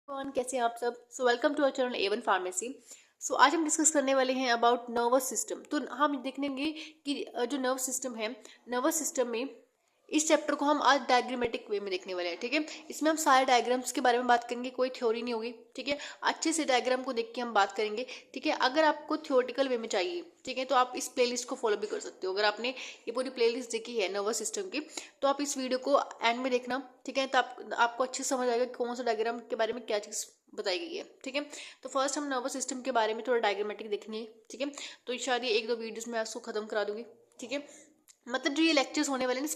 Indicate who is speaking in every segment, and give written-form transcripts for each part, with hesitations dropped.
Speaker 1: कौन कैसे हैं आप सब। Welcome to our channel A1 pharmacy. आज हम डिस्कस करने वाले हैं अबाउट नर्वस सिस्टम। तो हम देखेंगे कि जो नर्वस सिस्टम है, नर्वस सिस्टम में इस चैप्टर को हम आज डायग्रामेटिक वे में देखने वाले हैं। ठीक है, इसमें हम सारे डायग्राम्स के बारे में बात करेंगे, कोई थ्योरी नहीं होगी। ठीक है, अच्छे से डायग्राम को देख के हम बात करेंगे। ठीक है, अगर आपको थ्योरेटिकल वे में चाहिए, ठीक है, तो आप इस प्लेलिस्ट को फॉलो भी कर सकते हो। अगर आपने ये पूरी प्लेलिस्ट देखी है नर्वस सिस्टम की, तो आप इस वीडियो को एंड में देखना। ठीक है, तो आपको अच्छे से समझ आएगा कि कौन सा डायग्राम के बारे में क्या चीज़ बताई गई है। ठीक है, तो फर्स्ट हम नर्वस सिस्टम के बारे में थोड़ा डायग्रामेटिक देखेंगे। ठीक है, तो शायद ये एक दो वीडियोस में आपको खत्म करा दूंगी। ठीक है, मतलब जो ये लेक्चर्स होने वाले हैं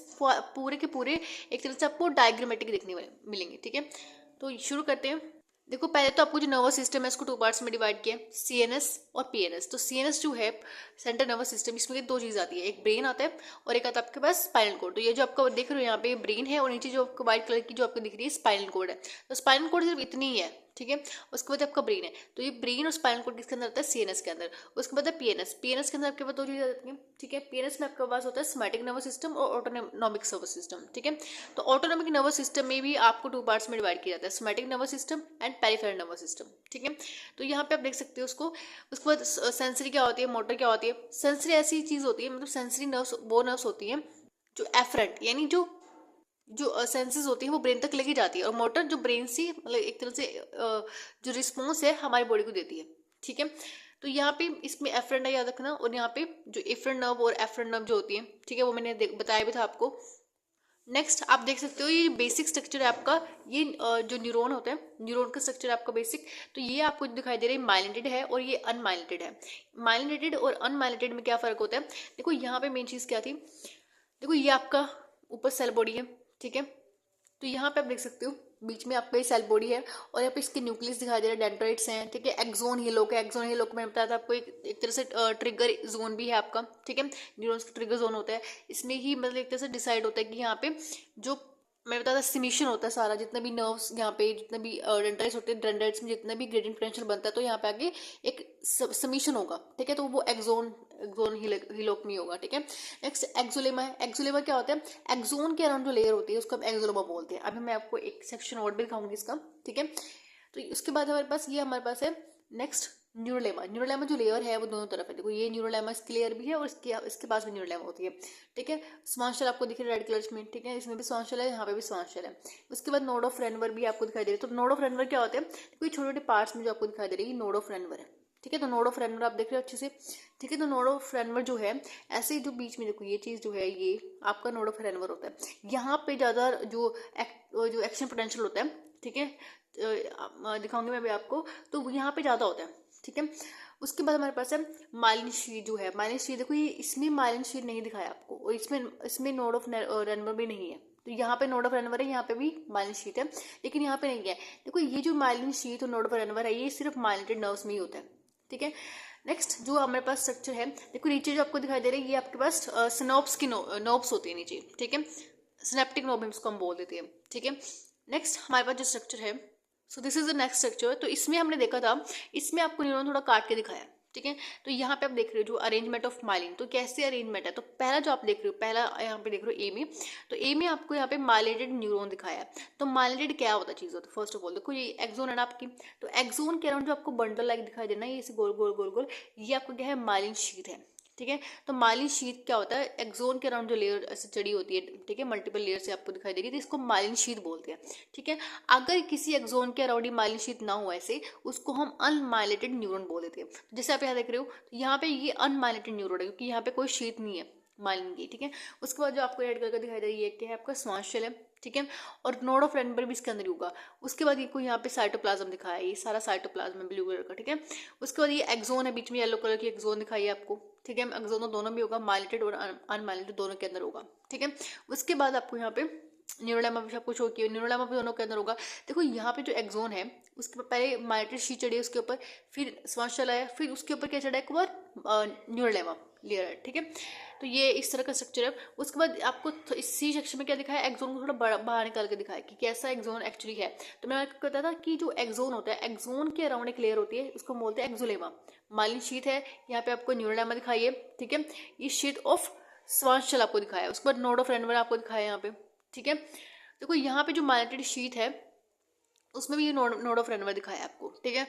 Speaker 1: पूरे के पूरे एक तरह से आपको डायग्रामेटिक देखने वाले मिलेंगे। ठीक है, तो शुरू करते हैं। देखो, पहले तो आपको जो नर्वस सिस्टम है इसको टू पार्ट्स में डिवाइड किया, CNS और PNS। तो CNS जो है सेंट्रल नर्वस सिस्टम, इसमें दो चीज़ आती है, एक ब्रेन आता है और एक आता है आपके पास स्पाइनल कोड। तो ये जो आपको देख रहे हो यहाँ पे ब्रेन है और नीचे जो आपको व्हाइट कलर की जो आपको दिख रही है स्पाइनल कोड है। तो स्पाइनल कोड सिर्फ इतनी ही है। ठीक है, उसके बाद आपका ब्रेन है। तो ये ब्रेन और स्पाइनल कोड किसके अंदर आता है? CNS के अंदर। उसके बाद है PNS के अंदर आपके पास दो चीज़ आती है। ठीक है, PNS में आपके पास होता है सोमैटिक नर्वस सिस्टम और ऑटोनॉमिक नर्वस सिस्टम। ठीक है, तो ऑटोनॉमिक नर्वस सिस्टम में भी आपको टू पार्ट्स में डिवाइड किया जाता है, somatic nervous system and peripheral nervous system. ठीक है, तो यहाँ पे आप देख सकते हो उसको। उसके बाद सेंसरी क्या होती है, मोटर क्या होती है। सेंसरी ऐसी चीज होती है, मतलब सेंसरी नर्व्स वो नर्व्स होती है जो एफरेंट, यानी जो जो सेंसेस होती है वो ब्रेन तक लेके जाती है, और मोटर जो ब्रेन से मतलब एक तरह से जो रिस्पॉन्स है हमारी बॉडी को देती है। ठीक है, तो यहाँ पे इसमें एफरेंट है, याद रखना। और यहाँ पे जो एफरेंट नर्व और एफरेंट नर्व जो होती है, ठीक है, वो मैंने बताया भी था आपको। नेक्स्ट आप देख सकते हो ये बेसिक स्ट्रक्चर है आपका। ये जो न्यूरॉन होता है, न्यूरॉन का स्ट्रक्चर है आपका बेसिक। तो ये आपको दिखाई दे रहा है माइलिनेटेड है और ये अनमाइलिनेटेड है। माइलिनेटेड और अनमाइलिनेटेड में क्या फर्क होता है? देखो यहाँ पे मेन चीज क्या थी। देखो ये आपका ऊपर सेल बॉडी है। ठीक है, तो यहाँ पे आप देख सकते हो बीच में आपका ये सेल बॉडी है और यहाँ पे इसके न्यूक्लियस दिखाई दे रहा है, डेंड्राइट्स हैं। ठीक है, एक्सोन हीलोक है। एक्सोन हीलोक मैंने बताया था आपको, एक तरह से ट्रिगर जोन भी है आपका। ठीक है, न्यूरॉन्स का ट्रिगर जोन होता है। इसमें ही मतलब एक तरह से डिसाइड होता है कि यहाँ पे जो मैं बताया था सिमिशन होता है सारा, जितने भी नर्व्स यहाँ पे जितने भी डेंड्राइट्स होते हैं, डेंड्राइट्स में जितना भी ग्रेडियंट पोटेंशियल बनता है, तो यहाँ पे आगे एक समीशन होगा। ठीक है, तो वो एक्सोन एक्सोन हीलोक में होगा। ठीक है, नेक्स्ट एक्सोलेमा है। एक्सोलेमा क्या होता है? एक्सोन के अराउंड जो लेयर होती है उसको हम एक्सोलेमा बोलते हैं। अभी मैं आपको एक सेक्शन और भी दिखाऊंगी इसका। ठीक है, तो उसके बाद हमारे पास है नेक्स्ट न्यूरोलेमा। न्यूरोलेमा जो लेयर है वो दोनों तरफ है। देखो ये न्यूरोलेमा इसकी लेयर भी है और इसके पास भी न्यूरोलेमा होती है। ठीक है, स्वांशल आपको दिख रहा है रेड कलर में। ठीक है, इसमें भी स्वांशल है, यहाँ पे भी स्वांशल है। उसके बाद नोड ऑफ रेनवर भी आपको दिखाई दे रही है। तो नोड ऑफ रेनवर क्या होते हैं? देखो ये छोटे छोटे पार्ट्स में जो आपको दिखाई दे रही है नोड ऑफ रेनवर है। ठीक है, तो नोड ऑफ रेनवर आप देख रहे हो अच्छे से। ठीक है, तो नोड ऑफ रेनवर जो है ऐसे जो बीच में देखो ये चीज जो है ये आपका नोड ऑफ रेनवर होता है। यहाँ पे ज्यादा जो एक्शन पोटेंशियल होता है। ठीक है, दिखाऊंगी मैं भी आपको। तो यहाँ पे ज्यादा होता है। ठीक है, उसके बाद हमारे पास है माइलिन शीट जो है। माइलिन शीट देखो ये इसमें माइलिन शीट नहीं दिखाया आपको, और इसमें इसमें नोड ऑफ रेनवर भी नहीं है। तो यहाँ पे नोड ऑफ रेनवर है, यहाँ पे भी माइलिन शीट है, लेकिन यहाँ पे नहीं है। देखो ये जो माइलिन शीट और नोड ऑफ रेनवर है ये सिर्फ माइलिनेटेड नर्व्स में ही होता है। ठीक है, नेक्स्ट जो हमारे पास स्ट्रक्चर है, देखो नीचे जो आपको दिखाई दे रहा है ये आपके पास सिनोप्स की नोब्स होती है नीचे। ठीक है, सिनेप्टिक नोब इसको हम बोल देते हैं। ठीक है, नेक्स्ट हमारे पास जो स्ट्रक्चर है, so this is the next structure. तो इसमें हमने देखा था, इसमें आपको न्यूरॉन थोड़ा काट के दिखाया। ठीक है, तो यहाँ पे आप देख रहे हो जो अरेंजमेंट ऑफ माइलिन, तो कैसे अरेंजमेंट है। तो पहला जो आप देख रहे हो, पहला यहाँ पे देख रहे हो ए में, तो ए में आपको यहाँ पे माइलिनेटेड न्यूरॉन दिखाया है। तो माइलिनेटेड क्या होता है चीज होता है? फर्स्ट ऑफ ऑल देखो ये एक्सोन है ना आपकी, तो एक्सोन के अराउंड जो आपको बंडल लाइक दिखाई देना है, ये गोल गोल गोल गोल, ये आपको क्या है? माइलिन शीट है। ठीक है, तो माइलिन शीट क्या होता है? एक्सोन के अराउंड जो लेयर ऐसे चढ़ी होती है, ठीक है, मल्टीपल लेयर से आपको दिखाई देगी, तो इसको माइलिन शीट बोलते हैं। ठीक है, अगर किसी एक्सोन के अराउंड माइलिन शीट ना हो ऐसे, उसको हम अनमाइलिनेटेड न्यूरॉन बोल देते हैं। तो जैसे आप यहाँ देख रहे हो, तो यहाँ पे ये अनमाइलिनेटेड न्यूरॉन है क्योंकि यहाँ पे कोई शीट नहीं है माइलिन की। ठीक है, उसके बाद जो आपको रेड कलर का दिखाई दे रही है क्या है? आपका स्वांशल है। ठीक है, और नोड ऑफ रेनबर भी इसके अंदर ही होगा। उसके बाद ये को यहाँ पे साइटोप्लाज्म दिखाया है, ये सारा साइटोप्लाज्म है ब्लू कलर का। ठीक है, उसके बाद ये एक्सोन है, बीच में येलो कलर की एक्सोन दिखाई है आपको। ठीक है, एक्सोन दोनों भी होगा, माइलिनेटेड और अनमाइलिनेटेड दोनों के अंदर होगा। ठीक है, उसके बाद आपको यहाँ पे न्यूरोलेमा भी सब कुछ हो किया, न्यूरोलेमा भी दोनों के अंदर होगा। देखो यहाँ पे जो एक्सोन है उसके पहले माइलिनेटेड शीट चढ़ी है उसके ऊपर, फिर स्वांशल आया, फिर उसके ऊपर क्या चढ़ा है? एक बार न्यूरोलेमा लेयर है। ठीक है, तो ये इस तरह का स्ट्रक्चर है। उसके बाद आपको इस सी सेक्शन में क्या दिखाया? एक्सोन को थोड़ा बाहर निकाल के दिखाया कि कैसा एक्सोन एक्चुअली है। तो मैंने आपको बताया था कि जो एक्सोन होता है, एक्सोन के अराउंड एक लेयर होती है, उसको बोलते हैं एक्सोलेमा। माइलिन शीट है, यहाँ पे आपको न्यूरोलेमा दिखाई है। ठीक है, ये शीट ऑफ स्वांशल आपको दिखाया है। उसके बाद नोड ऑफ रेनवर आपको दिखाया है यहाँ पे। ठीक है, देखो यहाँ पे जो माइलिनेटेड शीट है उसमें भी ये नोड ऑफ रेनवर दिखाया आपको, ठीक है।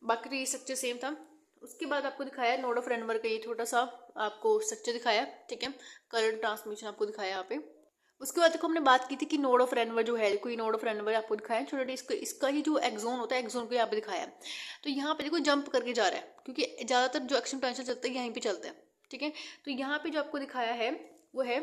Speaker 1: बाकी तो ये स्ट्रक्चर सेम था। उसके बाद आपको दिखाया नोड ऑफ रेनवर का ये छोटा सा आपको स्ट्रक्चर दिखाया, ठीक है। करंट ट्रांसमिशन आपको दिखाया यहाँ पे। उसके बाद देखो हमने बात की थी कि नोड ऑफ रेनवर जो है, कोई नोड ऑफ रेनवर आपको दिखाया छोटा, इसका ही जो एक्सोन होता है, एक्सोन को यहाँ पे दिखाया। तो यहाँ पे देखो जंप करके जा रहा है, क्योंकि ज़्यादातर जो एक्शन पोटेंशियल चलता है यहीं पे चलता है, ठीक है। तो यहाँ पे जो आपको दिखाया है वो है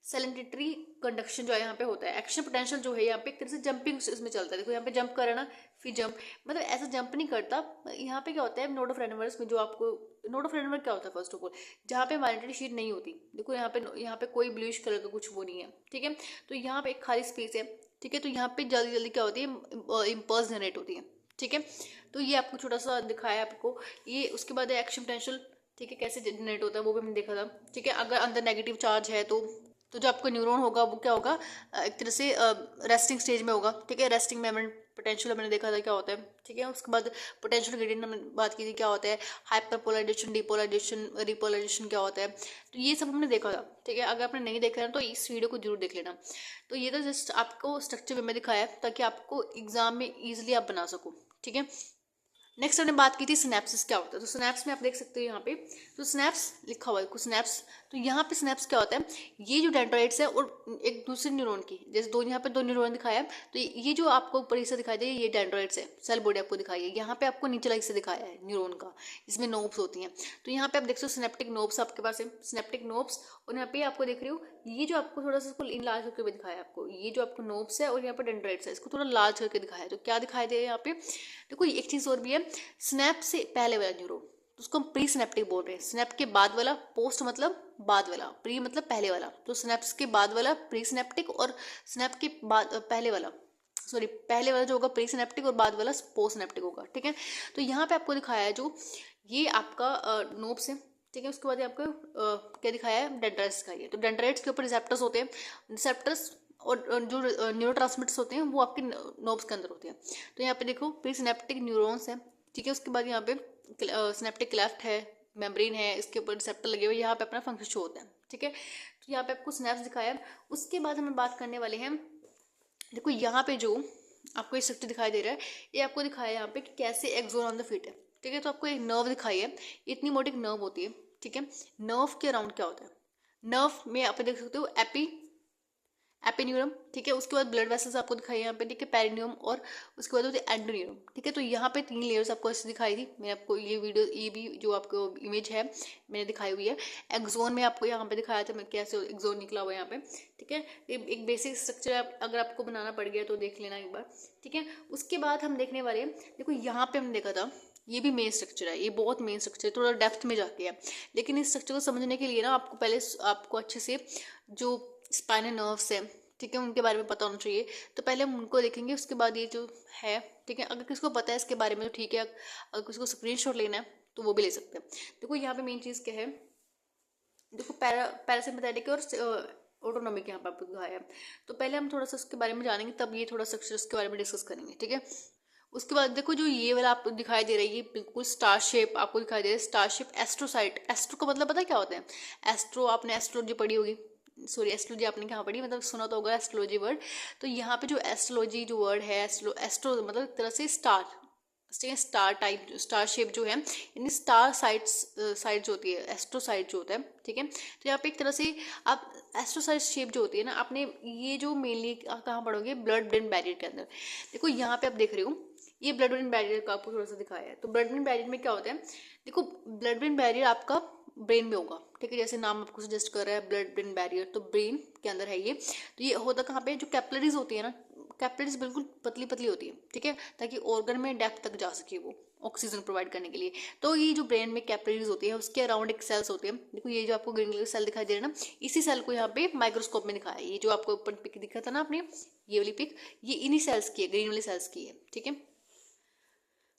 Speaker 1: सेलेंटेटरी कंडक्शन जो है यहाँ पे होता है। एक्शन पोटेंशियल जो है यहाँ पे एक तरह से जंपिंग इसमें चलता है। देखो यहाँ पे जंप करे ना, फिर जंप, मतलब ऐसा जंप नहीं करता। यहाँ पे क्या होता है नोड ऑफ रेनवर्स में, जो आपको नोड ऑफ रेनवर क्या होता है फर्स्ट ऑफ ऑल, जहाँ पे मैग्नेटिक शीट नहीं होती। देखो यहाँ पे कोई ब्लूइश कलर का कुछ वो नहीं है, ठीक है। तो यहाँ पे एक खाली स्पेस है, ठीक है। तो यहाँ पे जल्दी जल्दी क्या होती है, इम्पल्स जनरेट होती है, ठीक है। तो ये आपको छोटा सा दिखाया आपको ये। उसके बाद एक्शन पोटेंशियल, ठीक है, कैसे जनरेट होता है वो भी हमने देखा था, ठीक है। अगर अंदर नेगेटिव चार्ज है तो जो आपका न्यूरॉन होगा वो क्या होगा, एक तरह से रेस्टिंग स्टेज में होगा, ठीक है। रेस्टिंग मोमेंट पोटेंशियल हमने देखा था क्या होता है, ठीक है। उसके बाद पोटेंशियल ग्रेडियंट हमने बात की थी क्या होता है, हाइपरपोलराइजेशन, डिपोलराइजेशन, रिपोलराइजेशन क्या होता है। तो ये सब हमने देखा था, ठीक है। अगर आपने नहीं देखा है तो इस वीडियो को जरूर देख लेना। तो ये तो जस्ट आपको स्ट्रक्चर वे में दिखाया है ताकि आपको एग्जाम में ईजिली आप बना सको, ठीक है। नेक्स्ट हमने बात की थी सिनेप्सिस क्या होता है। तो सिनेप्स में आप देख सकते हो यहाँ पे, तो सिनेप्स लिखा हुआ है कुछ सिनेप्स। तो यहाँ पे सिनेप्स क्या होता है, ये जो डेंड्राइट्स है और एक दूसरे न्यूरॉन की, जैसे दो यहाँ पे दो न्यूरॉन दिखाया है, तो ये जो आपको ऊपर हिस्सा दिखाई दे ये डेंड्राइट्स है, सेल बॉडी आपको दिखाई है। यहाँ पे आपको नीचे हिस्सा दिखाया है न्यूरॉन का, जिसमें नोब्स होती हैं। तो यहाँ पे आप देख सकते हो सिनेप्टिक नोब्स आपके पास है, सिनेप्टिक नोब्स। और यहाँ पे आपको देख रहे हो ये जो आपको थोड़ा सा इसको लार्ज करके भी दिखाया है आपको, ये जो आपको नोब्स है और यहाँ पे डेंड्राइट्स है, इसको थोड़ा लार्ज करके दिखाया है। तो क्या दिखाई दे यहाँ पे, देखो एक चीज और भी है, स्नैप से पहले वाला न्यूरॉन, तो उसको हम प्री सिनेप्टिक बोल रहे हैं। स्नैप के बाद वाला, पोस्ट मतलब बाद वाला, प्री मतलब पहले वाला। तो स्नैप्स के बाद वाला प्री सिनेप्टिक, और स्नैप के बाद पहले वाला, सॉरी पहले वाला जो होगा प्री सिनेप्टिक और बाद वाला पोस्ट सिनेप्टिक होगा, ठीक है। तो यहाँ पे आपको दिखाया है जो ये आपका नोब्स है, ठीक है। उसके बाद आपको क्या दिखाया है, डेंड्राइट्स दिखाई है। तो डेंड्राइट्स के ऊपर रिसेप्टर्स होते हैं, रिसेप्टर्स और जो न्यूरोट्रांसमीटर्स होते हैं वो आपके नोब्स के अंदर होते हैं। तो यहाँ पे देखो प्री सिनेप्टिक न्यूरॉन्स है, ठीक है। उसके बाद यहाँ पे सिनेप्टिक क्लेफ्ट है, मेम्ब्रेन है, इसके ऊपर रिसेप्टर लगे हुए, यहाँ पे अपना फंक्शन शो होता है, ठीक है। तो यहाँ पे आपको सिनेप्स दिखाया। उसके बाद हम बात करने वाले हैं, देखो यहाँ पे जो आपको ये स्ट्रक्चर दिखाई दे रहा है, ये आपको दिखाया है यहाँ पे कि कैसे एक्सोन ऑन द फीट है, ठीक है। तो आपको एक नर्व दिखाई है, इतनी मोटी नर्व होती है, ठीक है। नर्व के अराउंड क्या होता है, नर्व में आप देख सकते हो एपिन्यूरम, ठीक है। उसके बाद ब्लड वेसल्स आपको दिखाई यहाँ पे, ठीक है, पेरिन्यूम, और उसके बाद होती है एंडोन्यूरम, ठीक है। तो यहाँ पे 3 लेयर्स आपको ऐसे दिखाई थी। मैंने आपको ये वीडियो, ये भी जो आपको इमेज है मैंने दिखाई हुई है। एक्सोन में आपको यहाँ पे दिखाया था मैं कैसे एक्सोन निकला हुआ है यहाँ पे, ठीक है। एक बेसिक स्ट्रक्चर अगर आपको बनाना पड़ गया तो देख लेना एक बार, ठीक है। उसके बाद हम देखने वाले हैं, देखो यहाँ पे हमने देखा था ये भी मेन स्ट्रक्चर है, ये बहुत मेन स्ट्रक्चर है, थोड़ा डेप्थ में जाके है। लेकिन इस स्ट्रक्चर को समझने के लिए ना आपको पहले आपको अच्छे से जो स्पाइनल नर्व्स है, ठीक है, उनके बारे में पता होना चाहिए। तो पहले हम उनको देखेंगे, उसके बाद ये जो है, ठीक है। अगर किसको पता है इसके बारे में तो ठीक है, अगर किसी को स्क्रीनशॉट लेना है तो वो भी ले सकते हैं। देखो यहाँ पे मेन चीज़ क्या है, देखो पैरासिम्पैथेटिक और ऑटोनॉमिक यहाँ पर आपको दिखाया है। तो पहले हम थोड़ा सा उसके बारे में जानेंगे, तब ये थोड़ा स्ट्रक्चर के बारे में डिस्कस करेंगे, ठीक है। उसके बाद देखो जो ये वाला आपको दिखाई दे रहा है, ये बिल्कुल स्टार शेप आपको दिखाई दे रहा है, स्टार शेप एस्ट्रोसाइट। एस्ट्रो का मतलब पता है क्या होता है, एस्ट्रो आपने एस्ट्रोलॉजी पढ़ी होगी, सॉरी एस्ट्रोलॉजी आपने कहाँ पढ़ी, मतलब सुना तो होगा एस्ट्रोलॉजी वर्ड। तो यहाँ पे जो एस्ट्रोलॉजी जो वर्ड है, एस्ट्रो मतलब एक तरह से स्टार टाइप, स्टार शेप जो है, यानी स्टार साइड जो होती है, एस्ट्रोसाइट जो होता है, ठीक है। तो यहाँ पे एक तरह से आप एस्ट्रोसाइट शेप जो होती है ना, आपने ये जो मेनली कहाँ पढ़ोगे, ब्लड ब्रेन बैरियर के अंदर। देखो यहाँ पे आप देख रहे हो ये ब्लड ब्रेन बैरियर का आपको थोड़ा सा दिखाया है। तो ब्लड ब्रेन बैरियर में क्या होता है, देखो ब्लड ब्रेन बैरियर आपका ब्रेन में होगा, ठीक है, जैसे नाम आपको सजेस्ट कर रहा है ब्लड ब्रेन बैरियर, तो ब्रेन के अंदर है ये। तो ये होता कहाँ पे, जो कैपिलरीज होती है ना, कैपिलरीज बिल्कुल पतली पतली होती है, ठीक है, ताकि ऑर्गन में डेप्थ तक जा सके वो ऑक्सीजन प्रोवाइड करने के लिए। तो ये जो ब्रेन में कैपिलरीज होती है उसके अराउंड एक सेल्स होते हैं। देखो ये जो आपको ग्रीन कलर सेल दिखाई दे रहा है ना, इसी सेल को यहाँ पे माइक्रोस्कोप में दिखाया है। ये जो आपको ऊपर पिक दिखा था ना आपने, ये वाली पिक, ये इन्हीं सेल्स की है, ग्रीन वाली सेल्स की है, ठीक है।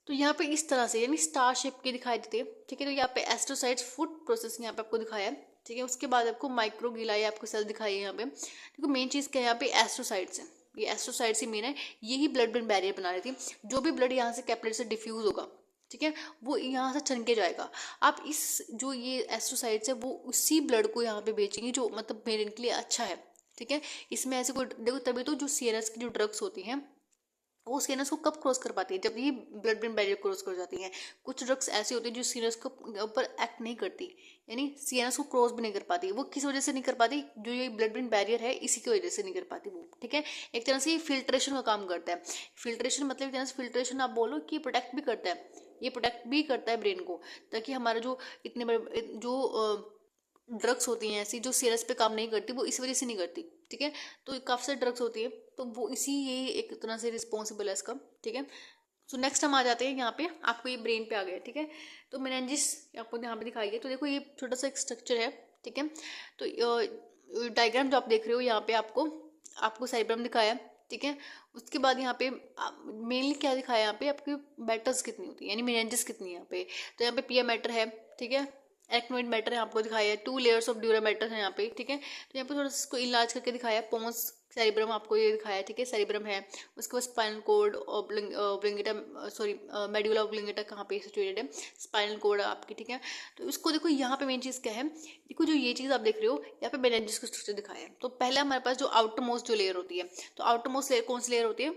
Speaker 1: तो यहाँ पे इस तरह से यानी स्टार शेप के दिखाई देते हैं, ठीक है। तो यहाँ पे एस्ट्रोसाइट्स फूड प्रोसेस यहाँ पे आपको दिखाया है, ठीक है। उसके बाद आपको माइक्रोगिलाई आपको सेल दिखाई है यहाँ पे। देखो मेन चीज़ क्या है यहाँ पे, एस्ट्रोसाइट्स है, ये एस्ट्रोसाइट्स ही मेन है, यही ब्लड ब्रेन बैरियर बना रही थी। जो भी ब्लड यहाँ से कैपिलरी से डिफ्यूज होगा, ठीक है, वो यहाँ से छन के जाएगा। आप इस जो ये एस्ट्रोसाइट्स है वो उसी ब्लड को यहाँ पे बेचेंगे जो मतलब मेरे के लिए अच्छा है, ठीक है। इसमें ऐसे कोई देखो, तभी तो जो सीएनएस की जो ड्रग्स होती हैं वो सीनस को कब क्रॉस कर पाती है? जब ये ब्लड ब्रेन बैरियर क्रॉस कर जाती हैं। कुछ ड्रग्स ऐसी होती हैं जो सीनस के ऊपर एक्ट नहीं करती, यानी सीनस को क्रॉस भी नहीं कर पाती। वो किस वजह से नहीं कर पाती? जो ये ब्लड ब्रेन बैरियर है इसी की वजह से नहीं कर पाती वो, ठीक है। एक तरह से ये फिल्ट्रेशन का काम करता है। फिल्ट्रेशन मतलब एक तरह से फिल्ट्रेशन आप बोलो कि प्रोटेक्ट भी करता है, ये प्रोटेक्ट भी करता है ब्रेन को, ताकि हमारा जो इतने बड़े जो ड्रग्स होती हैं ऐसी जो सीरस पे काम नहीं करती, वो इस वजह से नहीं करती, ठीक है। तो काफ़ी सारी ड्रग्स होती है, तो वो इसी ये एक तरह से रिस्पॉन्सिबल है इसका, ठीक है। सो नेक्स्ट हम आ जाते हैं यहाँ पे, आपको ये ब्रेन पे आ गया, ठीक है। तो मेनिंजिस आपको यहाँ पे दिखाई है, तो देखो ये छोटा सा एक स्ट्रक्चर है, ठीक है। तो डायग्राम जो आप देख रहे हो यहाँ पे आपको आपको सेरेब्रम दिखाया, ठीक है। उसके बाद यहाँ पे मेनली क्या दिखाया है, यहाँ पे आपकी बैटर्स कितनी होती है, यानी मेनिंजिस कितनी है यहाँ पे। तो यहाँ पे पिया मैटर है, ठीक है। एक्टिनोइड मैटर है आपको दिखाया है, 2 लेयर्स ऑफ ड्यूरा मैटर है यहाँ पे, ठीक है। तो यहाँ पे थोड़ा सा इसको इलाज करके दिखाया है। पोन्स सेरिब्रम आपको ये दिखाया है, ठीक है, सेरिब्रम है। उसके बाद स्पाइनल कोड ऑब्लिंगेटा, सॉरी मेडुला ऑब्लिंगेटा कहाँ पे सिचुएटेड है, स्पाइनल कोड आपकी, ठीक है। तो इसको देखो यहाँ पे मेन चीज़ क्या है, देखो जो ये चीज़ आप देख रहे हो यहाँ पे मेनिंजिस का स्ट्रक्चर दिखाया है। तो पहले हमारे पास जो आउटर मोस्ट जो लेयर होती है, तो आउटर मोस्ट लेयर कौन सी लेयर होती है?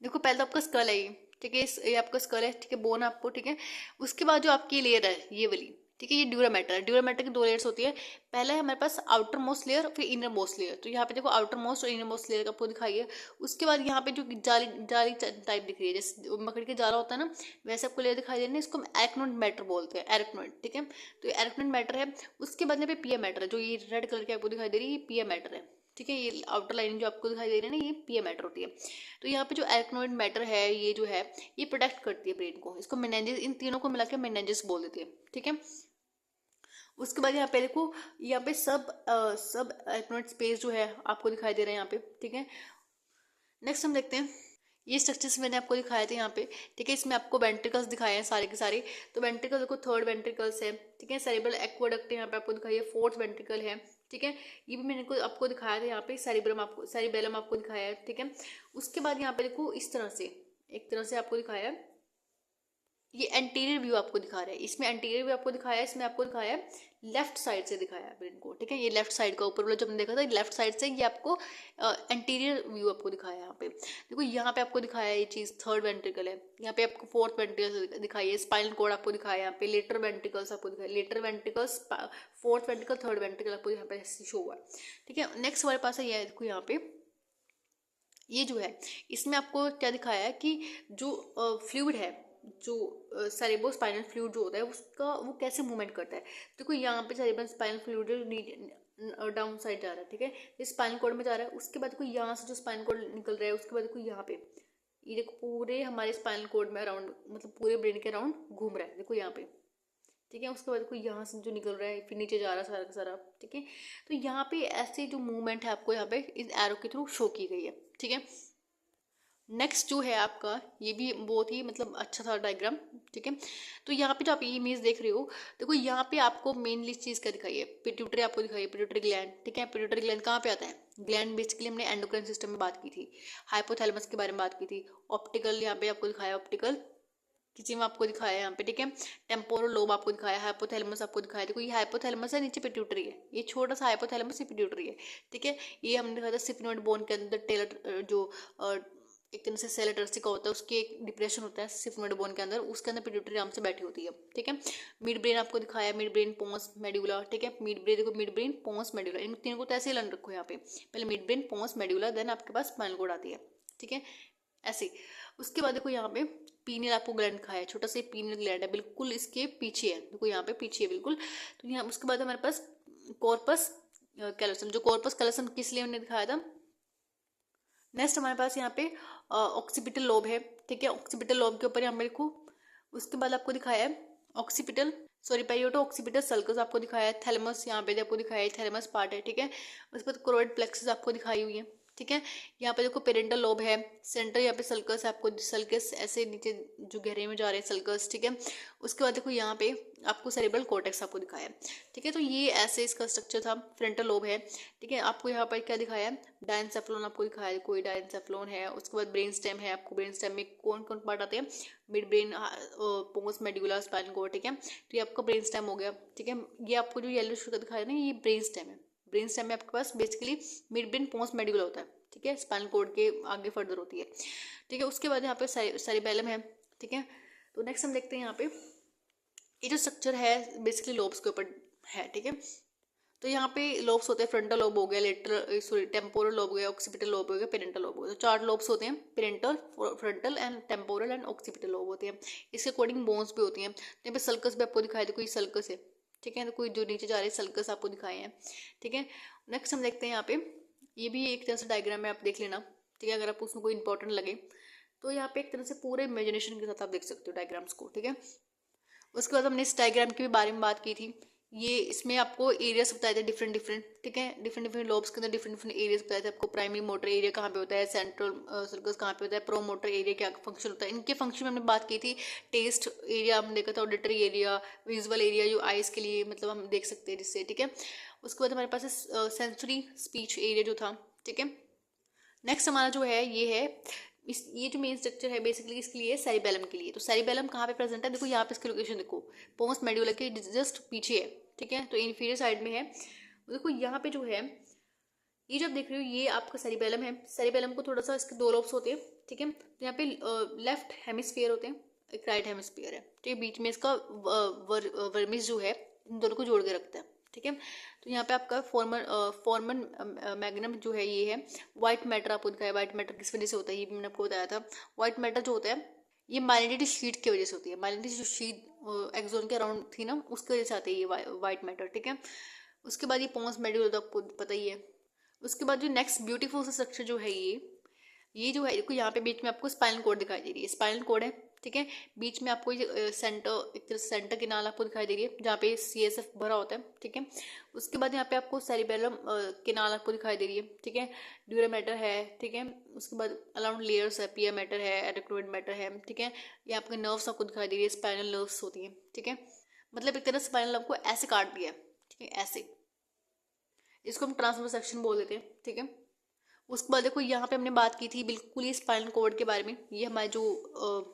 Speaker 1: देखो पहले तो आपका स्कल है ये, ठीक है, ये आपका स्कल है, ठीक है, बोन आपको, ठीक है। उसके बाद जो आपकी लेयर है ये वाली, ठीक है, ये ड्यूरा मैटर है। ड्यूरा मैटर की 2 लेयर्स होती है। पहला है हमारे पास आउटर मोस्ट लेयर, फिर इनर मोस्ट लेयर। तो यहाँ पे देखो आउटर मोस्ट और इनर मोस्ट लेयर आपको दिखाई है। उसके बाद यहाँ पे जो जाली जाली टाइप दिख रही है, जैसे मकड़ी का जाला होता है ना, वैसे आपको लेयर दिखाई दे रही है, इसको हम एराक्नोइड मैटर बोलते हैं, एराक्नोइड, ठीक है। तो ये एराक्नोइड मैटर है। उसके बाद यहाँ पे पिया मैटर है, जो ये रेड कलर की आपको दिखाई दे रही है, ये पिया मैटर है, ठीक है। ये आउटर लाइन जो आपको दिखाई दे रही है ना, ये पिया मैटर होती है। तो यहाँ पे जो एराक्नोइड मैटर है ये जो है ये प्रोटेक्ट करती है ब्रेन को, इसको मेनिंजिस, इन तीनों को मिला के मेनिंजिस बोल देते हैं, ठीक है। उसके बाद यहाँ पे देखो, यहाँ पे सब एराक्नोइड स्पेस जो है आपको दिखाई दे रहा है यहाँ पे, ठीक है। नेक्स्ट हम देखते हैं, ये स्ट्रक्चर्स मैंने आपको दिखाए थे यहाँ पे, ठीक है। इसमें आपको वेंट्रिकल्स दिखाए हैं सारे के सारे। तो वेंट्रिकल देखो, 3rd वेंट्रिकल्स है, ठीक है। सेरेब्रल एक्वाडक्ट यहाँ पे आपको दिखाई है, 4th वेंट्रिकल है, ठीक है। ये भी मैंने आपको दिखाया था यहाँ पे, सेरिबेलम आपको दिखाया है, ठीक है। उसके बाद यहाँ पे देखो इस तरह से एक तरह से आपको दिखाया है, ये एंटीरियर व्यू आपको दिखा रहा है। इसमें एंटीरियर व्यू आपको दिखाया है, इसमें आपको दिखाया है लेफ्ट साइड से दिखाया है ब्रेन को, ठीक है। ये लेफ्ट साइड का ऊपर वाला जब हमने देखा था लेफ्ट साइड से, ये आपको एंटीरियर व्यू आपको दिखाया है यहाँ पे। देखो यहाँ पे आपको दिखाया है ये चीज़ 3rd वेंट्रिकल है, यहाँ पे आपको 4th वेंट्रिकल दिखाई है, स्पाइनल कोड आपको दिखाया है यहाँ पे, लेटर वेंट्रिकल्स आपको दिखाया, letter ventricles, 4th ventricle, 3rd ventricle आपको यहाँ पे शो हुआ है, ठीक है। नेक्स्ट हमारे पास है, ये देखो यहाँ पे ये जो है, इसमें आपको क्या दिखाया है कि जो फ्लूइड है, जो सेरेब्रो स्पाइनल फ्लूइड जो होता है उसका वो कैसे मूवमेंट करता है। देखो यहाँ पे cerebral spinal fluid down side जा रहा है, ठीक है, ये स्पाइनल कॉर्ड में जा रहा है। उसके बाद देखो यहाँ से जो स्पाइनल कॉर्ड निकल रहा है, उसके बाद देखो यहाँ पे ये देखो पूरे हमारे स्पाइनल कॉर्ड में अराउंड, मतलब पूरे ब्रेन के अराउंड घूम रहा है, देखो यहाँ पे, ठीक है। उसके बाद देखो यहाँ से जो निकल रहा है फिर नीचे जा रहा है सारा का सारा, ठीक है। तो यहाँ पे ऐसे जो मूवमेंट है आपको यहाँ पे इस एरो के थ्रू शो की गई है, ठीक है। नेक्स्ट जो है आपका, ये भी बहुत ही मतलब अच्छा था डायग्राम, ठीक है। तो यहाँ पे जो आप ये इमेज देख रहे हो, देखो यहाँ पे आपको मेनली चीज़ क्या दिखाई है, पिट्यूटरी आपको दिखाई है, पिट्यूटरी ग्लैंड, ठीक है। पिट्यूटरी ग्लैंड कहाँ पे आता है? ग्लैंड बेसिकली हमने एंडोक्राइन सिस्टम में बात की थी, हाइपोथैलेमस के बारे में बात की थी। ऑप्टिकल यहाँ पे आपको दिखाया, ऑप्टिकल किसी में आपको दिखाया है यहाँ पे, ठीक है। टेम्पोरल लोब आपको दिखाया, हाइपोथैलेमस आपको दिखाया, देखो ये हाइपोथैलेमस है, नीचे पिट्यूटरी है, ये छोटा सा हाइपोथैलेमस, ये पिट्यूटरी है, ठीक है। ये हमने देखा था सिफिनोइड बोन के अंदर टेलर जो एक तरह से सेल एटर्सी का होता है, उसके एक डिप्रेशन होता है सिफिनोइड बोन के अंदर, उसके अंदर पिट्यूटरी आराम से बैठी होती है, ठीक है। मिड ब्रेन आपको दिखाया, मिड ब्रेन, पोन्स, मेडुला, ठीक है। मिड ब्रेन देखो, मिड ब्रेन, पोन्स, मेडुला, इन तीनों को तो ऐसे ही लर्न रखो यहाँ पे, पहले mid brain, pons, medulla, then आपके पास स्पाइनल कॉर्ड आती है, ठीक है, ऐसे। उसके बाद देखो यहाँ पे पीनियल आपको ग्लैंड दिखाया है, छोटा सा पीनियल ग्लैंड है, बिल्कुल इसके पीछे है, देखो यहाँ पे पीछे है बिल्कुल। तो यहाँ उसके बाद हमारे पास कॉर्पस कैलोसम, जो कॉर्पस कैलोसम किस लिए हमने दिखाया था। नेक्स्ट हमारे पास यहाँ पे ऑक्सीपिटल लोब है, ठीक है। ऑक्सीपिटल लोब के ऊपर यहाँ पे देखो, उसके बाद आपको दिखाया है ऑक्सीपिटल, सॉरी पेरियोटो ऑक्सीपिटल सल्कस आपको दिखाया है, थैलेमस यहाँ पे आपको दिखाया है, थैलेमस पार्ट है, ठीक है। उसके बाद कोरोइड प्लेक्सस आपको दिखाई हुई है, ठीक है। यहाँ पे देखो पेरेंटल लोब है, सेंटर यहाँ पे सल्कस है आपको, सल्कस ऐसे नीचे जो गहरे में जा रहे हैं सल्कस, ठीक है। उसके बाद देखो यहाँ पे आपको सेरेब्रल कॉर्टेक्स आपको दिखाया है, ठीक है। तो ये ऐसे इसका स्ट्रक्चर था, फ्रंटल लोब है, ठीक है। आपको यहाँ पर क्या दिखाया है, डायनसेफ्लॉन आपको दिखाया है, कोई डायनसेफ्लॉन है। उसके बाद ब्रेन स्टेम है आपको, ब्रेन स्टेम में कौन कौन पार्ट आते हैं, mid brain, pons, medulla, spinal cord, ठीक है। तो ये आपका ब्रेन स्टेम हो गया, ठीक है। ये आपको जो येलो शुगर दिखाया है ना, ये ब्रेन स्टेम है। ब्रेन स्टेम में आपके पास basically mid brain, pons, medulla होता है, ठीक है, स्पाइनल कॉर्ड के आगे फर्दर होती है, ठीक है। उसके बाद यहाँ पे सेरिबेलम है, ठीक है। तो नेक्स्ट हम देखते हैं यहाँ पे ये जो स्ट्रक्चर है बेसिकली लोब्स के ऊपर है, ठीक है। तो यहाँ पे लोब्स होते हैं, फ्रंटल लोब हो गया, लेटरल सॉरी टेम्पोरल लोब हो गया, ऑक्सीपिटल लोब हो गया, पेरेंटल लोब हो गया। तो 4 लोब्स होते हैं, parental, frontal and temporal and occipital lobe होते हैं। इसके अकॉर्डिंग बोन्स भी होती हैं। यहाँ पे सल्कस भी आपको दिखाई दे, कोई सल्कस है, ठीक है। तो कोई जो नीचे जा रहे हैं सल्कस आपको दिखाए हैं, ठीक है। नेक्स्ट हम देखते हैं यहाँ पे, ये भी एक तरह से डायग्राम है, आप देख लेना, ठीक है, अगर आपको उसमें कोई इंपॉर्टेंट लगे तो यहाँ पे एक तरह से पूरे इमेजिनेशन के साथ आप देख सकते हो डायग्राम्स को, ठीक है। उसके बाद हमने इस डायग्राम के बारे में बात की थी। ये इसमें आपको एरियाज बताए थे डिफरेंट डिफरेंट, ठीक है, डिफरेंट डिफरेंट लोब्स के अंदर डिफरेंट डिफरेंट एरियाज बताए थे आपको। प्राइमरी मोटर एरिया कहाँ पे होता है, सेंट्रल सर्कस कहाँ पे होता है, प्रो मोटर एरिया क्या फंक्शन होता है, इनके फंक्शन में हमने बात की थी। टेस्ट एरिया हमने देखा था, ऑडिटरी एरिया, विजुअल एरिया जो आइज के लिए मतलब हम देख सकते हैं जिससे, ठीक है। उसके बाद हमारे पास सेंसरी स्पीच एरिया जो था, ठीक है। नेक्स्ट हमारा जो है ये है ये जो मेन स्ट्रक्चर है बेसिकली इसके लिए सेरिबेलम के लिए। तो सेरिबेलम कहाँ पे प्रेजेंट है, देखो यहाँ पे इसकी लोकेशन देखो, पोस्ट मेड्यूला के जस्ट पीछे है, ठीक है। तो इंफीरियर साइड में है। देखो यहाँ पे जो है ये जो आप देख रहे हो ये आपका सेरिबेलम है। सेरिबेलम को थोड़ा सा इसके 2 लोब्स होते हैं, ठीक है। तो यहाँ पे लेफ्ट हेमिस्फीयर होते हैं, एक राइट हेमिस्फीयर है, ठीक है। बीच में इसका वर्मिस जो है इन दोनों को जोड़ के रखता है, ठीक है। तो यहाँ पे आपका फॉर्मन मैग्नम जो है ये है। व्हाइट मैटर आपको दिखाया, व्हाइट मैटर किस वजह से होता है ये भी मैंने आपको बताया था। व्हाइट मैटर जो होता है ये माइलिनेटेड शीट की वजह से होती है। माइलिनेटेड जो शीट एक्सोन के अराउंड थी ना उसकी वजह से आती है ये व्हाइट मैटर, ठीक है। उसके बाद ये पोन्स मेड्यूला तो आपको पता ही है। उसके बाद जो नेक्स्ट ब्यूटीफुल स्ट्रक्चर जो है ये जो है देखो यहाँ पे बीच में आपको स्पाइनल कॉर्ड दिखाई दे रही है, स्पाइनल कॉर्ड है, ठीक है। बीच में आपको सेंटर एक तरह से सेंटर की नाल आपको दिखाई दे रही है जहाँ पे CSF भरा होता है, ठीक है। उसके बाद यहाँ पे आपको सेरिबेलम की नाल आपको दिखाई दे रही है, ठीक है। ड्यूरा मैटर है, ठीक है। उसके बाद अराउंड लेयर्स है, पिया मैटर है, एरेक्नोइड मैटर है, ठीक है। ये आपके नर्व्स आपको दिखाई दे रही है, स्पाइनल नर्व्स होती है, ठीक है। मतलब एक तरह से स्पाइनल आपको ऐसे काट दिया है, ठीक है, ऐसे, इसको हम ट्रांसवर्स सेक्शन बोल देते हैं, ठीक है। उसके बाद देखो यहाँ पे हमने बात की थी बिल्कुल ये स्पाइनल कॉर्ड के बारे में। ये हमारी जो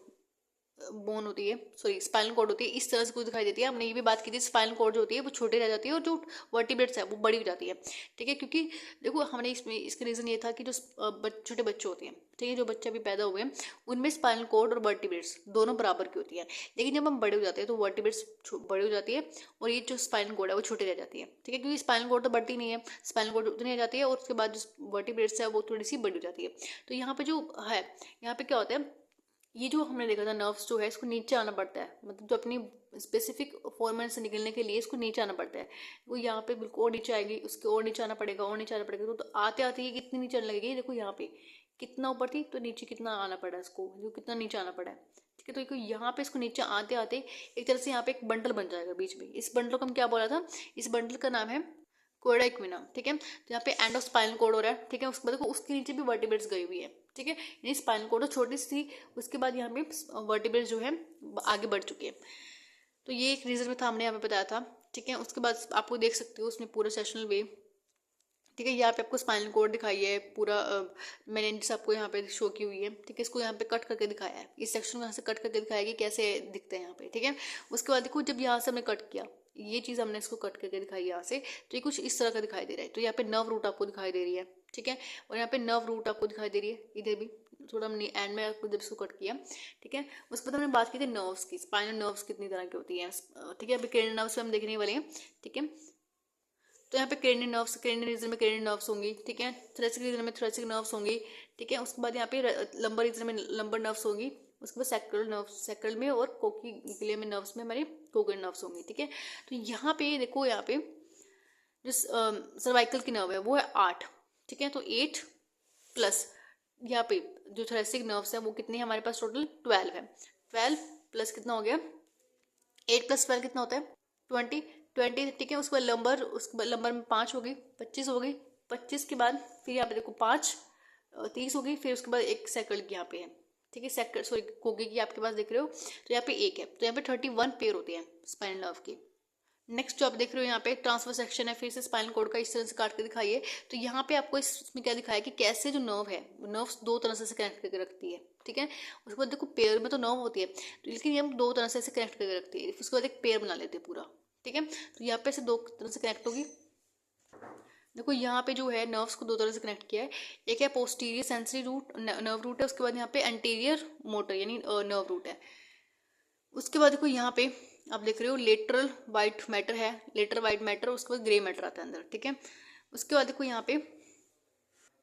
Speaker 1: बोन होती है सॉरी स्पाइनल कॉर्ड होती है इस तरह से कुछ दिखाई देती है। हमने ये भी बात की थी स्पाइनल कॉर्ड जो होती है वो छोटी रह जाती है और जो वर्टिब्रेट्स है वो बड़ी हो जाती है, ठीक है। क्योंकि देखो हमने इसमें इसका रीज़न ये था कि जो छोटे बच्चे होते हैं, ठीक है, जो बच्चे अभी पैदा हुए हैं उनमें स्पाइनल कॉर्ड और वर्टिब्रेट्स दोनों बराबर की होती है। लेकिन जब हम बड़े हो जाते हैं तो वर्टिब्रेट्स बड़ी हो जाती है और ये जो स्पाइनल कॉर्ड है वो छोटी रह जाती है, ठीक है। क्योंकि स्पाइनल कॉर्ड तो बढ़ती नहीं है, स्पाइनल कॉर्ड उतनी रह जाती है और उसके बाद जो वर्टिब्रेट्स है वो थोड़ी सी बड़ी हो जाती है। तो यहाँ पे जो है यहाँ पे क्या होता है ये जो हमने देखा था नर्व्स जो है इसको नीचे आना पड़ता है, मतलब जो अपनी स्पेसिफिक फॉर्मेट से निकलने के लिए इसको नीचे आना पड़ता है। वो यहाँ पे बिल्कुल और नीचे आएगी, उसके और नीचे आना पड़ेगा और नीचे आना पड़ेगा। तो आते आते ये कितनी नीचे आने लगेगी, देखो यहाँ पे कितना ऊपर थी तो नीचे कितना आना पड़ा इसको, जो कितना नीचे आना पड़ा है, ठीक है। तो यहाँ पे इसको नीचे आते आते एक तरह से यहाँ पे एक बंडल बन जाएगा बीच में। इस बंडल को हम क्या बोला था, इस बंडल का नाम है कोड़ा इक्विना, ठीक है। तो यहाँ पे एंड ऑफ स्पाइनल कॉर्ड हो रहा है, ठीक है। उसके बाद देखो उसके नीचे भी वर्टिब्रेट्स गई हुई है, ठीक है। यानी स्पाइनल कॉर्ड छोटी सी थी, उसके बाद यहाँ पे वर्टिब्रेट्स जो है आगे बढ़ चुके हैं। तो ये एक रीजन में था, हमने यहाँ पे बताया था, ठीक है। उसके बाद आपको देख सकते हो उसमें पूरा सेशनल वे, ठीक है। यहाँ पे आपको स्पाइनल कॉर्ड दिखाई है पूरा, मेनिंजेस आपको यहाँ पे शो की हुई है, ठीक है। इसको यहाँ पे कट करके दिखाया है, इस सेक्शन को यहाँ से कट करके दिखाया कि कैसे दिखते हैं यहाँ पे, ठीक है। उसके बाद देखो जब यहाँ से हमने कट किया ये चीज़ हमने इसको कट करके दिखाई यहाँ से, तो ये कुछ इस तरह का दिखाई दे रहा है। तो यहाँ पे नर्व रूट आपको दिखाई दे रही है, ठीक है। और यहाँ पे नर्व रूट आपको दिखाई दे रही है, इधर भी थोड़ा हमने एंड में आपको इधर इसको कट किया, ठीक है। उसके बाद हमने बात की थी नर्व्स की, स्पाइनल नर्व्स कितनी तरह की होती हैं, ठीक है। अभी क्रेनियल नर्व्स हम देखने वाले हैं, ठीक है। तो यहाँ पे क्रेनियल नर्व्स, क्रेनियल रीजन में क्रेनियल नर्व्स होंगी, ठीक है। थोरेसिक रीजन में थोरेसिक नर्व्स होंगी, ठीक है। उसके बाद यहाँ पे लंबर रीजन में लंबर नर्व्स होंगी। उसके बाद सैक्रल नर्व्स, सैक्रल में और कोक्सीलिया में नर्व्स में हमारी कोक्लियर नर्व्स होंगी, ठीक है। तो यहाँ पे देखो यहाँ पे जो सर्वाइकल की नर्व है वो है 8, ठीक है। तो 8 प्लस यहाँ पे जो थोरेसिक नर्व्स है वो कितने हैं हमारे पास, टोटल 12 है। 12 प्लस कितना हो गया, 8 + 12 कितना होता है 20, ठीक है। उसके बाद लंबर, उसके बाद लंबर में 5 हो गई, 25 हो गई। 25 के बाद फिर यहाँ पे देखो 5 30 हो गई। फिर उसके बाद एक सैकल की यहाँ पे है, ठीक है। सैकल सॉरी कोगे की आपके पास देख रहे हो, तो यहाँ पे एक है। तो यहाँ पे 31 पेयर होते हैं स्पाइनल नर्व के। नेक्स्ट जो आप देख रहे हो यहाँ पे ट्रांसफर सेक्शन है, फिर से स्पाइनल कॉर्ड का इस तरह से काट के दिखाइए। तो यहाँ पे आपको इसमें क्या दिखाया कि कैसे जो नर्व है नर्व्स 2 तरह से कनेक्ट करके रखती है, ठीक है। उसके बाद देखो पेयर में तो नर्व होती है, तो लेकिन ये हम 2 तरह से कनेक्ट करके रखती है। उसके बाद एक पेयर बना लेते हैं पूरा, ठीक है। तो यहाँ पे से 2 तरह से कनेक्ट होगी। देखो यहाँ पे जो है नर्व्स को दो तरह से कनेक्ट किया है। एक है posterior sensory root, nerve root है, उसके बाद यहाँ पे एंटीरियर मोटर यानी नर्व रूट है। उसके बाद देखो यहाँ पे आप देख रहे हो लेटरल वाइट मैटर है, लेटरल वाइट मैटर, उसके बाद ग्रे मैटर आता है अंदर, ठीक है। उसके बाद देखो यहाँ पे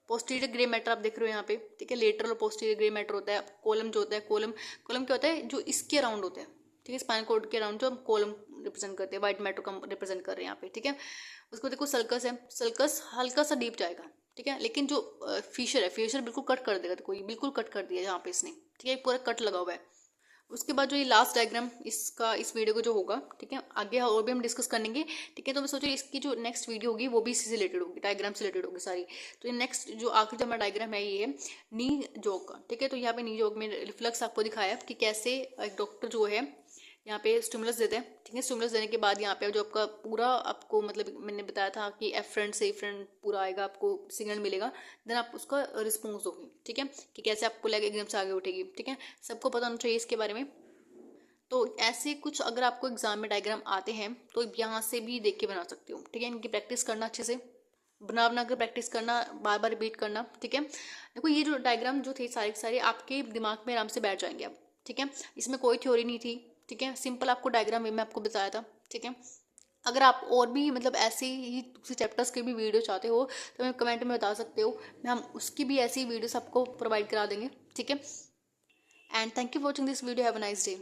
Speaker 1: पोस्टीरियर ग्रे मैटर आप देख रहे हो यहाँ पे, ठीक है। लेटरल और पोस्टीरियर ग्रे मैटर होता है। कोलम जो होता है, कोलम कोलम क्या होता है, जो इसके अराउंड होता है, ठीक है, स्पाइनल कॉर्ड के अराउंड जो हम कोलम रिप्रेजेंट करते हैं, व्हाइट मैटर को रिप्रेजेंट कर रहे हैं यहाँ पे, ठीक है। उसको देखो सल्कस है, सल्कस हल्का सा डीप जाएगा, ठीक है, लेकिन जो फिशर है, फिशर बिल्कुल कट कर देगा, देखो ये बिल्कुल कट कर दिया यहाँ पे इसने, ठीक है, पूरा कट लगा हुआ है। उसके बाद जो ये लास्ट डायग्राम इसका इस वीडियो को जो होगा, ठीक है, आगे और भी हम डिस्कस करेंगे, ठीक है। तो मैं सोचो इसकी जो नेक्स्ट वीडियो होगी वो भी इसी से रिलेटेड होगी, डायग्राम से रिलेटेड होगी सारी। तो ये नेक्स्ट जो आखिरी जो हमारा डायग्राम है ये है नी जोक का, ठीक है। तो यहाँ पे नी जोक में रिफ्लेक्स आपको दिखाया कि कैसे एक डॉक्टर जो है यहाँ पे स्टिमुलस देते हैं, ठीक है। स्टिमुलस देने के बाद यहाँ पे जो आपका पूरा आपको मतलब मैंने बताया था कि एफरेंट से इफरेंट पूरा आएगा, आपको सिग्नल मिलेगा, देन आप उसका रिस्पॉन्स दोगे, ठीक है, कि कैसे आपको लगे एकदम से आगे उठेगी, ठीक है। सबको पता होना चाहिए इसके बारे में। तो ऐसे कुछ अगर आपको एग्जाम में डायग्राम आते हैं तो यहाँ से भी देख के बना सकते हो, ठीक है। इनकी प्रैक्टिस करना अच्छे से, बना कर प्रैक्टिस करना, बार बार रिपीट करना, ठीक है। देखो ये जो डायग्राम जो थे सारे के सारे आपके दिमाग में आराम से बैठ जाएंगे अब, ठीक है। इसमें कोई थ्योरी नहीं थी, ठीक है, सिंपल आपको डायग्राम में आपको बताया था, ठीक है। अगर आप और भी मतलब ऐसे ही दूसरे चैप्टर्स के भी वीडियो चाहते हो तो मैं कमेंट में बता सकते हो, हम उसकी भी ऐसी वीडियोस आपको प्रोवाइड करा देंगे, ठीक है। And thank you for watching this video, have a nice day.